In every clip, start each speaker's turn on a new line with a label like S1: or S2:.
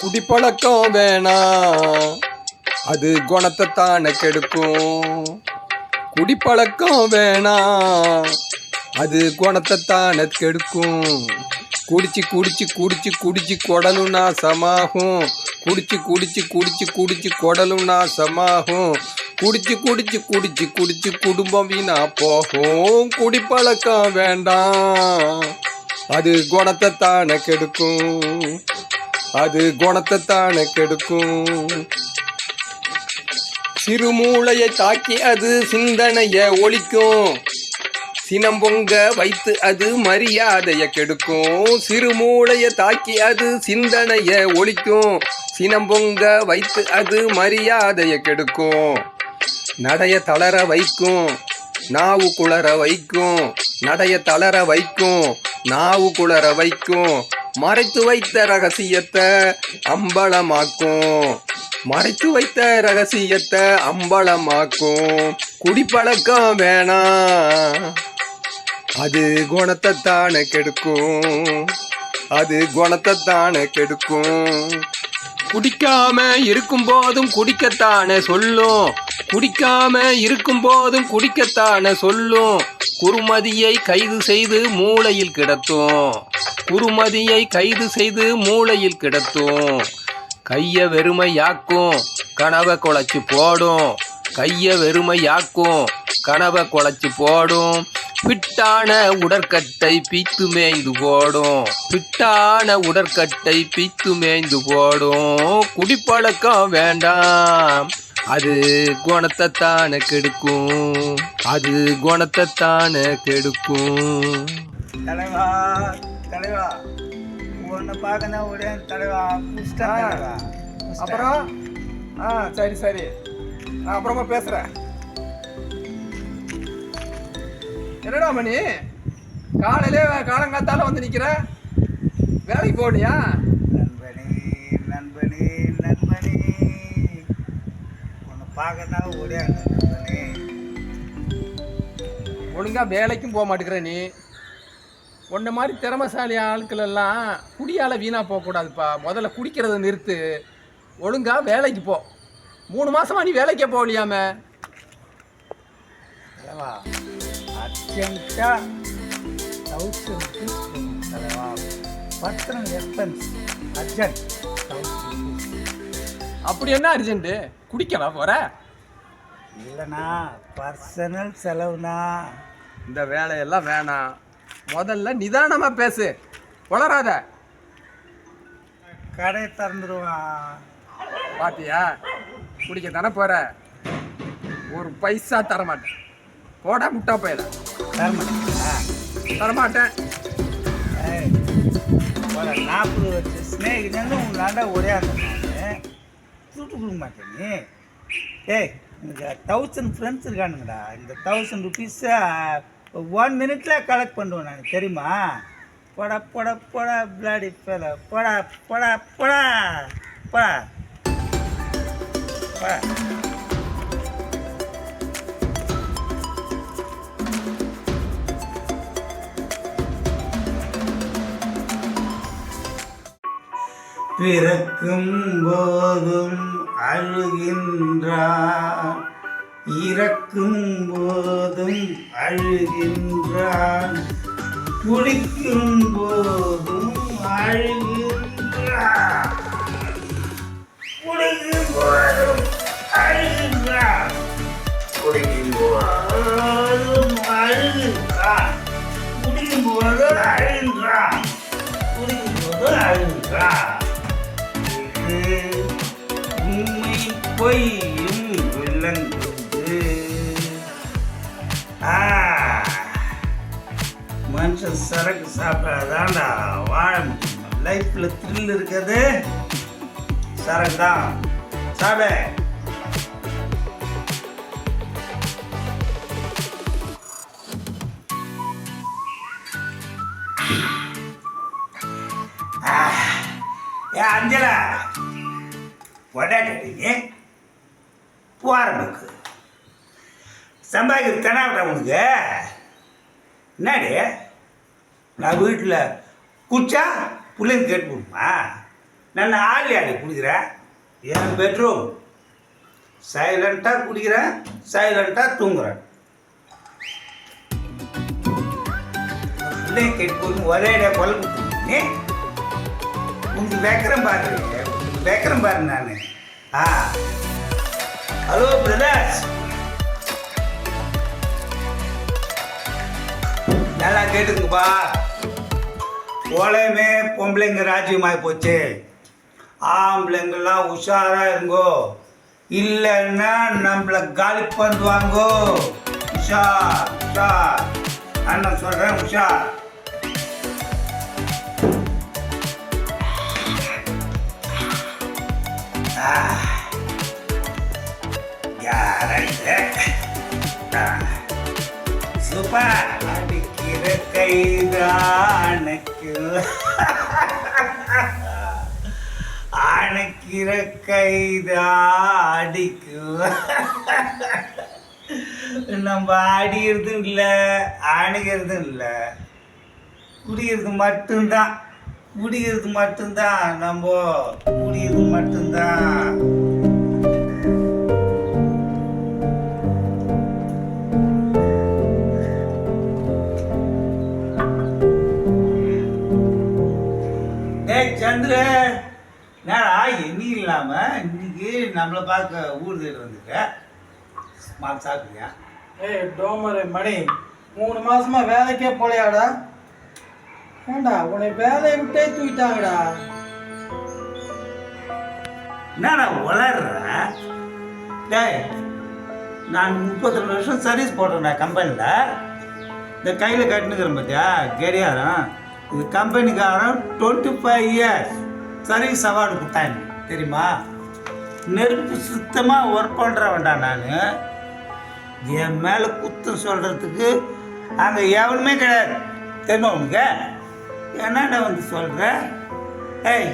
S1: குடிப்பழக்கம் வேணாம், அது குணத்தை தானே கெடுக்கும். குடிப்பழக்கம் வேணாம், அது குணத்தை தானே கெடுக்கும். குடிச்சு குடிச்சு குடிச்சு குடிச்சு குடலும் நாசமாகும். குடிச்சு குடிச்சு குடிச்சு குடிச்சு குடலும் நாசமாகும். குடிச்சு குடிச்சு குடிச்சு குடிச்சு குடும்பம் வீணா போகும். குடிப்பழக்கம் வேண்டாம், அது குணத்தை தானே கெடுக்கும். அது குணத்தை தானே கெடுக்கும். சிறுமூளையை தாக்கி அது சிந்தனைய ஒழிக்கும். சினம் பொங்க வைத்து அது மரியாதைய கெடுக்கும். சிறுமூளையை தாக்கி அது சிந்தனைய ஒழிக்கும். சினம் பொங்க வைத்து அது மரியாதைய கெடுக்கும். நடைய தளர வைக்கும், நாவு குளற வைக்கும். நடைய தளர வைக்கும், நாவு குளற வைக்கும். மறைத்து வைத்த ரகசியத்தை அம்பலமாக்கும். மறைத்து வைத்த ரகசியத்தை அம்பலமாக்கும். குடிப்பழக்கம் வேணாம், அது குணத்தை தானே கெடுக்கும். அது குணத்தை தானே கெடுக்கும். குடிக்காம இருக்கும் போதும் குடிக்கத்தானே சொல்லும். குடிக்காம இருக்கும் போதும் குடிக்கத்தானே சொல்லும். குறுமதியை கைது செய்து மூளையில் கிடத்தும். குறுமதியை கைது செய்து மூளையில் கிடத்தும். கைய வெறுமையாக்கும், கனவை குழைச்சி போடும். கைய வெறுமையாக்கும், கனவை குழைச்சி போடும். பிட்டான உடற்கட்டை பீத்து மேய்ந்து போடும். பிட்டான உடற்கட்டை பீத்து மேய்ந்து போடும். குடிப்பழக்கம் வேண்டாம், அது குணத்தை தானே கெடுக்கும். அது குணத்தை தானே கெடுக்கும்.
S2: தலைவா தலைவா, உன்னை பார்க்கணும் ஒரே தலைவா.
S1: அப்புறம் சரி சரி, நான் அப்புறமா பேசுறேன். என்னடா மணி, காலையிலே காலங்காத்தால வந்து நிக்கிற, வேலைக்கு போனியா?
S2: நண்பனே நண்பனே நண்பனே, உன்னை பார்க்கணும் ஒரே நண்பனே.
S1: ஒழுங்கா வேலைக்கும் போக மாட்டேங்கிற நீ. உன்ன மாதிரி திறமைசாலி ஆட்கள் எல்லாம் குடியால வீணா போகக்கூடாதுப்பா. முதல்ல குடிக்கிறத நிறுத்து, ஒழுங்கா வேலைக்கு போ. 3 மாசமா நீ வேலைக்கே போகலையாம?
S2: தலைவா அர்ஜென்ட்டா 1000 rupees தலைவா. Personal expense urgent 1000 rupees.
S1: அப்படி என்ன அர்ஜென்ட்டு? குடிக்கவா போற?
S2: இல்லைண்ணா, பர்சனல் செலவுண்ணா.
S1: இந்த வேலையெல்லாம் வேணாம், முதல்ல நிதானமா பேசு, வளராத.
S2: கடையை திறந்துருவான்.
S1: பாத்தியா, குடிக்க தானே போற, ஒரு பைசா தரமாட்டேன். போடா முட்டா போயிட.
S2: தரமாட்டீங்களா?
S1: தரமாட்டேன்.
S2: 40 வருஷம் ஸ்நேகிதன்னு உங்களாண்ட ஒரே அந்த நான் சுட்டு கொடுக்க மாட்டேன் நீ. ஏய், எனக்கு 1000 ஃப்ரெண்ட்ஸ் இருக்கானுங்கடா. இந்த 1000 ருபீஸை 1 minute கலெக்ட் பண்ணுவேன் நான், தெரியுமா? போடா போடா போடா பிளாடி ஃபெலோ, போடா போடா போடா போடா போடா. பிறக்கும் போதும் அழுகின்றான், இறக்கும் போதும் அழுகின்றான், குடிக்கும் போதும் அழுகின்றான், குடிக்கும் போதும் அழுகின்றான், குடிக்கும் போதும் அழுகின்றான், குடிக்கும் போதும் அழுகின்றான், குடிக்கும் போதும் அழுகின்றான். இது உண்மை பொய்யும் விளங்குது. மனுஷன் சரக்கு சாப்பிடாதான்டா வாழ முடியும். லைஃப்ல த்ரில் இருக்கிறது சரக்கு தான். சாப்பிட அஞ்சலா உடனே போறதுக்கு சம்பாதிக்கிறது கனாவிட்டா உனக்கு என்னடி? நான் வீட்டில் குடிச்சா பிள்ளைங்க கேட்டு போடுமா? நான் ஆளி ஆடி குடிக்கிறேன். என் பெட்ரூம் சைலண்ட்டாக குடிக்கிறேன், சைலண்ட்டாக தூங்குறேன். பிள்ளைங்க கேட்கும் ஒரே இடையா கொலை கொடுத்துருக்கீங்க. உங்களுக்கு வைக்கிறேன் பாரு, உங்களுக்கு வைக்கிறேன் பாரு நான். ஹலோ பிரதர்ஸ், நல்லா கேட்டுங்கப்பா. உலகமே பொம்பளைங்க ராஜ்யமாகி போச்சு. ஆம்பளைங்கெல்லாம் உஷாரா இருங்கோ, இல்லைன்னா நம்மளை காலி பண்ணுவாங்கோ. உஷார் உஷார், அண்ணன் சொல்கிறேன் உஷார். சூப்பர். அடிக்கிற கைதானுக்கு அணைக்கிற கைதாடிக்கு. நம்ம அடிக்கிறதும் இல்லை, அணைக்கிறதும் இல்லை, குடிக்கிறது மட்டும்தான். குடிக்கிறது மட்டும்தான், நம்ம குடிக்கிறது மட்டும்தான். சந்திர, என்னடா என்ன இல்லாம இன்னைக்கு நம்மளை பார்க்க ஊர் தேடி வந்துருக்க? மால் சாப்பிட்டியா?
S3: ஏய் டோமரு மணி, 3 மாசமா வேலைக்கே போலையாடா? ஏண்டா உன்னை வேலையை விட்டே தூக்கிட்டாங்கடா.
S2: என்னடா வளர்ற? டேய், நான் 32 வருஷம் சர்வீஸ் போடுறேன்டா கம்பெனியில். இந்த கையில் கட்டினுக்கிறேன் பார்த்தியா கடியாரம், இது கம்பெனிக்காரன் 25 இயர்ஸ் சர்வீஸ் அவார்டு கொடுத்தாங்க தெரியுமா? நெருப்பு சுத்தமாக ஒர்க் பண்ணுறவன்டா நான். என் மேலே குத்தம் சொல்கிறதுக்கு அங்கே எவனுமே கிடையாது தெரியுமா உனக்கு? என்னடா வந்து சொல்கிற? ஏய்,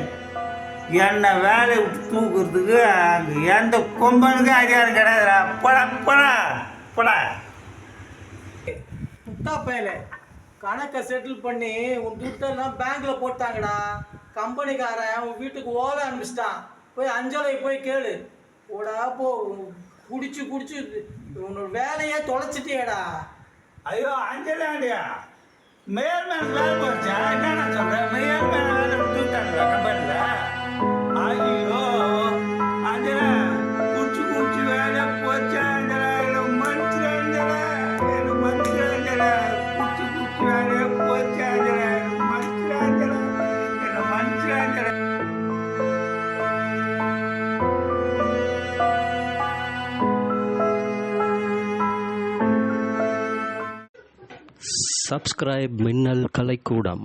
S2: என்னை வேலையை விட்டு தூக்குறதுக்கு அங்கே எந்த கொம்பனுக்கும் அதிகாரம் கிடையாதுடா. போடா போடா போடா.
S3: முட்டா பயல, கணக்கை செட்டில் பண்ணி உன் துட்டெல்லாம் பேங்க்ல போட்டாங்கடா. கம்பெனிக்காரன் உன் வீட்டுக்கு ஓலை அனுப்பிச்சிட்டான். போய் அஞ்சலை போய் கேளு. ஓடா போ, குடிச்சு குடிச்சு உன்னோட வேலையே தொலைச்சிட்டியேடா.
S2: ஐயோ அஞ்சலாண்டியா, மேல் மேலே வேலை போச்சா? என்ன சொல்கிறேன், மேல் மேலே வேலை விட்டுட்டாங்களா கம்பெனியில்? ஐயோ அஞ்சலா, குடிச்சு குடிச்சு வேலை போச்சா? அஞ்சலா என்ன மனுஷன், அஞ்சலா என்ன மனுஷன், அஞ்சலா குடிச்சு குடிச்சு வேலையை போச்சா? அஞ்சலா என்ன மனுஷன், அஞ்சலா என்ன மனுஷன், அஞ்சலா.
S4: சப்ஸ்கிரைப் மின்னல் கலைக்கூடம்.